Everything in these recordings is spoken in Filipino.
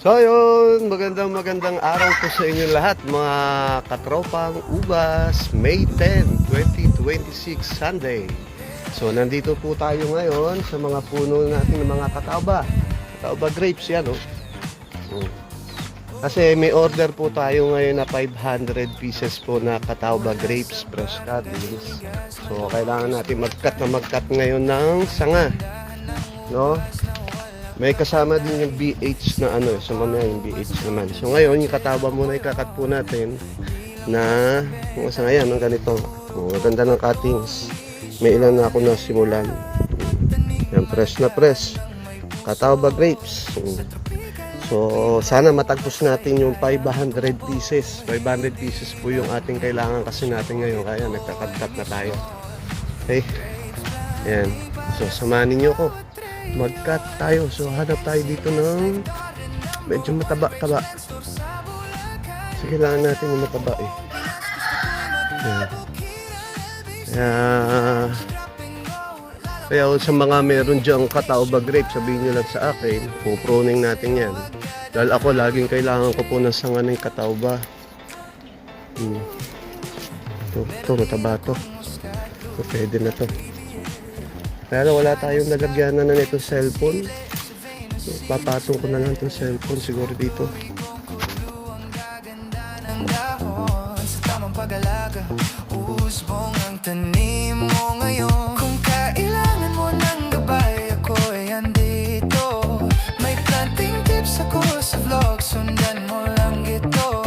So yun, magandang araw po sa inyo lahat mga katropang Ubas, May 10, 2026 Sunday. So nandito po tayo ngayon sa mga puno natin ng mga katawba grapes yan, oh. Kasi may order po tayo ngayon na 500 pieces po na katawba grapes, fresh cuttings. So kailangan natin mag-cut ngayon ng sanga, no? May kasama din yung BH na ano, so mamaya yung BH naman. So ngayon, yung katawba muna ikakat po natin na kung saan ngayon, ng ganito. Maganda ng cuttings. May ilan na ako na simulan. Yan, fresh na fresh. Katawba grapes. So sana matagpos natin yung 500 pieces. 500 pieces po yung ating kailangan kasi natin ngayon. Kaya nagkakat-cut na tayo. Okay. Yan. So samahan ninyo ko. Mag-cut tayo. So hanap tayo dito ng medyo mataba-taba. So kailangan natin yung mataba eh. Kaya sa mga meron dyang katawba grape, sabihin nyo lang sa akin, puproning natin yan. Dahil ako laging kailangan ko po ng sanga ng katawba. Ito mataba to. So pwede na to. Pero wala tayong nalagyanan na nito cellphone. So, papatong ko na lang itong cellphone siguro dito. Uusbong ang tanim mo ngayon. Kung kailangan mo ng gabay, ako ay andito. May planting tips ako sa vlog, sundan mo lang ito.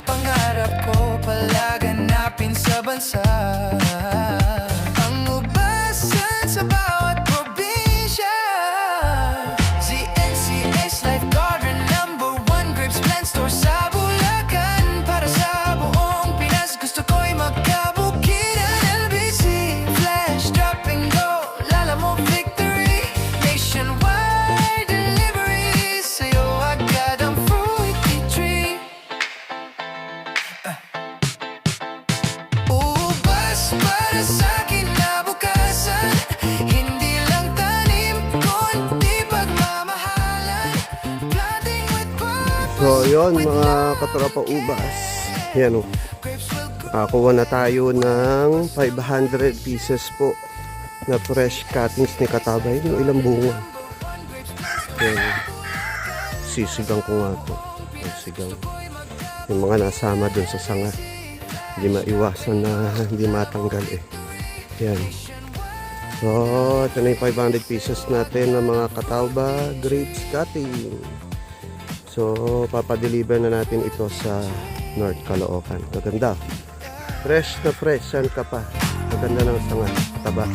Pangarap ko palaganapin sa bansa. Ang ubasan sa bawat probinsya. ZNCS Life Garden #1 Grapes Plant Store sa Bulacan. Para sa buong Pinas, gusto ko'y magkabukiran. LBC, flash, drop and go, lala mo victory. Nationwide delivery, sa'yo agad ang fruity tree. Ubas para sa kinabukasan, hindi lang tanim, kundi pagmamahalan. Planting with purpose. So yun mga katropa ubas. Yan o. Nakakuha na tayo ng 500 pieces po na fresh cuttings ni katawba. Yun yung ilang bunga. Yan. Sisigang ko nga ito. Sigang. Yung mga nasama dun sa sanga. Hindi maiwasan na hindi matanggal eh. Yan. So, ito na yung 500 pieces natin ng mga katawba grapes cutting. So, papadeliver na natin ito sa North Caloocan. Maganda. Fresh na fresh. Saan ka pa? Maganda ng sanga. Kataba.